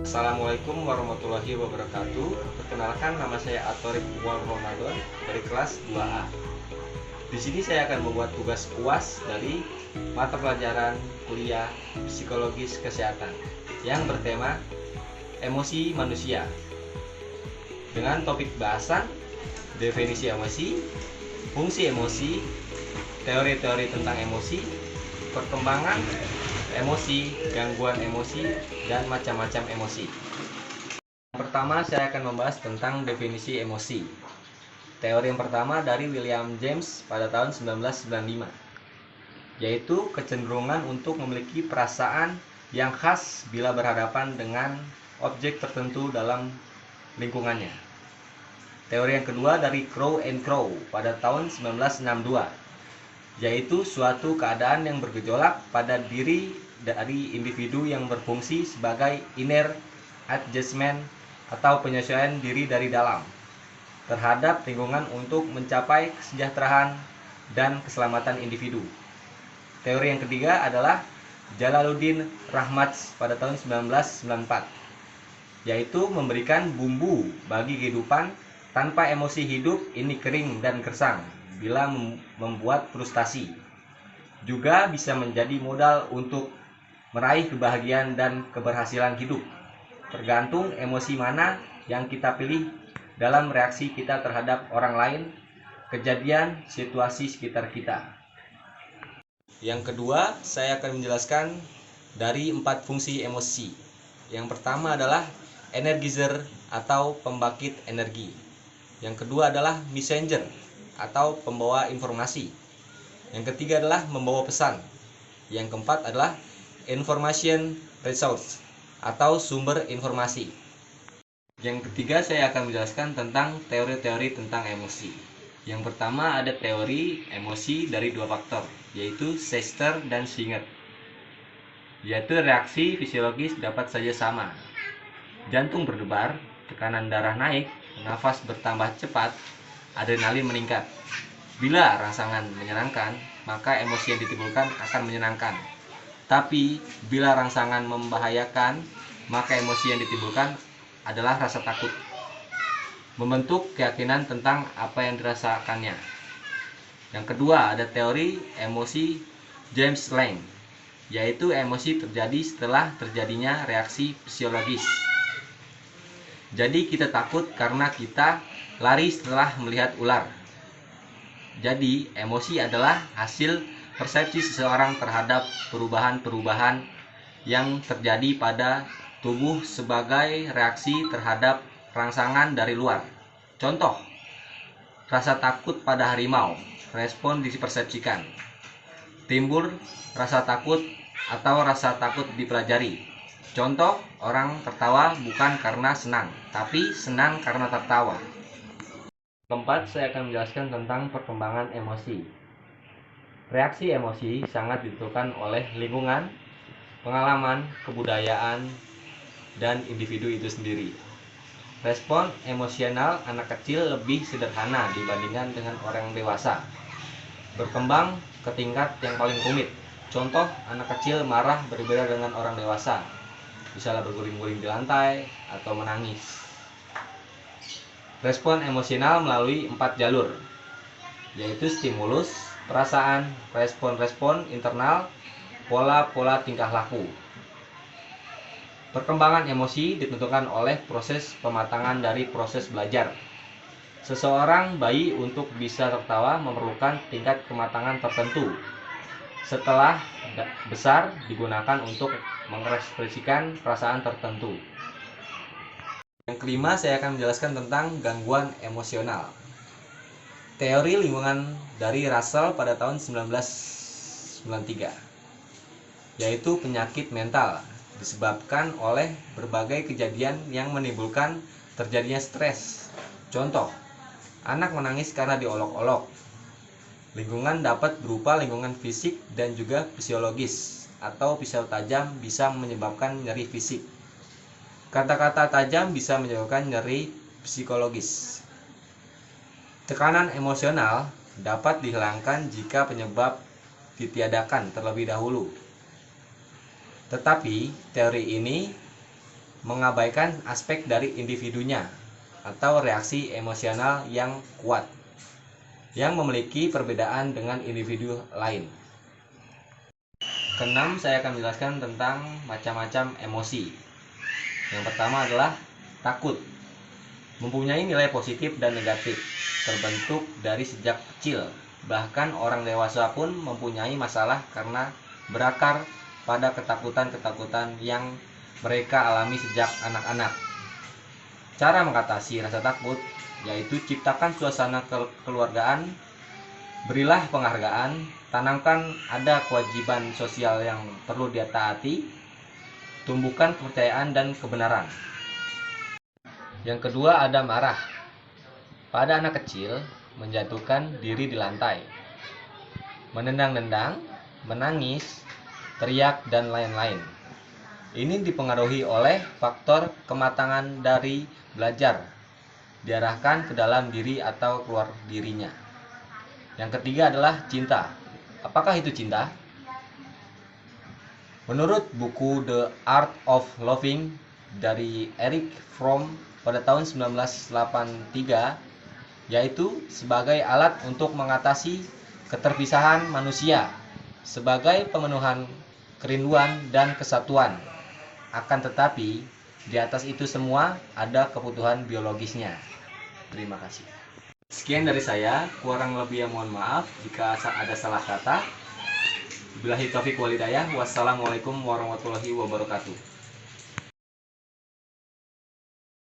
Assalamualaikum warahmatullahi wabarakatuh. Perkenalkan, nama saya Atorik War Ramadan dari kelas 2A. Di sini saya akan membuat tugas UAS dari mata pelajaran kuliah psikologis kesehatan yang bertema emosi manusia, dengan topik bahasan definisi emosi, fungsi emosi, teori-teori tentang emosi, perkembangan emosi, gangguan emosi, dan macam-macam emosi. Pertama, saya akan membahas tentang definisi emosi. Teori yang pertama dari William James pada tahun 1995, yaitu kecenderungan untuk memiliki perasaan yang khas bila berhadapan dengan objek tertentu dalam lingkungannya. Teori yang kedua dari Crow and Crow pada tahun 1962, yaitu suatu keadaan yang bergejolak pada diri dari individu yang berfungsi sebagai inner adjustment atau penyesuaian diri dari dalam terhadap lingkungan untuk mencapai kesejahteraan dan keselamatan individu. Teori yang ketiga adalah Jalaluddin Rahmats pada tahun 1994, yaitu memberikan bumbu bagi kehidupan tanpa emosi hidup ini kering dan gersang bila membuat frustasi. Juga bisa menjadi modal untuk meraih kebahagiaan dan keberhasilan hidup, tergantung emosi mana yang kita pilih dalam reaksi kita terhadap orang lain, kejadian, situasi sekitar kita. Yang kedua, saya akan menjelaskan dari 4 fungsi emosi. Yang pertama adalah energizer atau pembangkit energi. Yang kedua adalah messenger atau pembawa informasi. Yang ketiga adalah membawa pesan. Yang keempat adalah information resource atau sumber informasi. Yang ketiga, saya akan menjelaskan tentang teori-teori tentang emosi. Yang pertama ada teori emosi dari 2 faktor, yaitu Sester dan Singer, yaitu reaksi fisiologis dapat saja sama. Jantung berdebar, tekanan darah naik, nafas bertambah cepat, adrenalin meningkat. Bila rangsangan menyenangkan, maka emosi yang ditimbulkan akan menyenangkan. Tapi bila rangsangan membahayakan, maka emosi yang ditimbulkan adalah rasa takut, membentuk keyakinan tentang apa yang dirasakannya. Yang kedua ada teori emosi James Lange, yaitu emosi terjadi setelah terjadinya reaksi fisiologis. Jadi kita takut karena kita lari setelah melihat ular. Jadi emosi adalah hasil persepsi seseorang terhadap perubahan-perubahan yang terjadi pada tubuh sebagai reaksi terhadap rangsangan dari luar. Contoh, rasa takut pada harimau, respon dipersepsikan. Timbul rasa takut atau rasa takut dipelajari. Contoh, orang tertawa bukan karena senang, tapi senang karena tertawa. Keempat, saya akan menjelaskan tentang perkembangan emosi. Reaksi emosi sangat ditentukan oleh lingkungan, pengalaman, kebudayaan, dan individu itu sendiri. Respon emosional anak kecil lebih sederhana dibandingkan dengan orang dewasa. Berkembang ke tingkat yang paling rumit. Contoh, anak kecil marah berbeda dengan orang dewasa. Misalnya berguling-guling di lantai atau menangis. Respon emosional melalui 4 jalur, yaitu stimulus, perasaan, respon-respon internal, pola-pola tingkah laku. Perkembangan emosi ditentukan oleh proses pematangan dari proses belajar. Seseorang bayi untuk bisa tertawa memerlukan tingkat kematangan tertentu. Setelah besar digunakan untuk mengekspresikan perasaan tertentu. Yang kelima, saya akan menjelaskan tentang gangguan emosional. Teori lingkungan dari Russell pada tahun 1993, yaitu penyakit mental disebabkan oleh berbagai kejadian yang menimbulkan terjadinya stres. Contoh, anak menangis karena diolok-olok. Lingkungan dapat berupa lingkungan fisik dan juga fisiologis, atau pisau tajam bisa menyebabkan nyeri fisik. Kata-kata tajam bisa menyebabkan nyeri psikologis. Tekanan emosional dapat dihilangkan jika penyebab ditiadakan terlebih dahulu. Tetapi teori ini mengabaikan aspek dari individunya atau reaksi emosional yang kuat yang memiliki perbedaan dengan individu lain. Keenam, saya akan menjelaskan tentang macam-macam emosi. Yang pertama adalah takut. Mempunyai nilai positif dan negatif, terbentuk dari sejak kecil. Bahkan orang dewasa pun mempunyai masalah karena berakar pada ketakutan-ketakutan yang mereka alami sejak anak-anak. Cara mengatasi rasa takut yaitu ciptakan suasana kekeluargaan, berilah penghargaan, tanamkan ada kewajiban sosial yang perlu dia taati, tumbuhkan kepercayaan dan kebenaran. Yang kedua ada marah. Pada anak kecil, menjatuhkan diri di lantai, menendang-nendang, menangis, teriak, dan lain-lain. Ini dipengaruhi oleh faktor kematangan dari belajar, diarahkan ke dalam diri atau keluar dirinya. Yang ketiga adalah cinta. Apakah itu cinta? Menurut buku The Art of Loving dari Erich Fromm pada tahun 1983, yaitu sebagai alat untuk mengatasi keterpisahan manusia, sebagai pemenuhan kerinduan dan kesatuan. Akan tetapi, di atas itu semua ada kebutuhan biologisnya. Terima kasih. Sekian dari saya, kurang lebih mohon maaf jika ada salah kata. Billahi taufiq wal hidayah. Wassalamualaikum warahmatullahi wabarakatuh.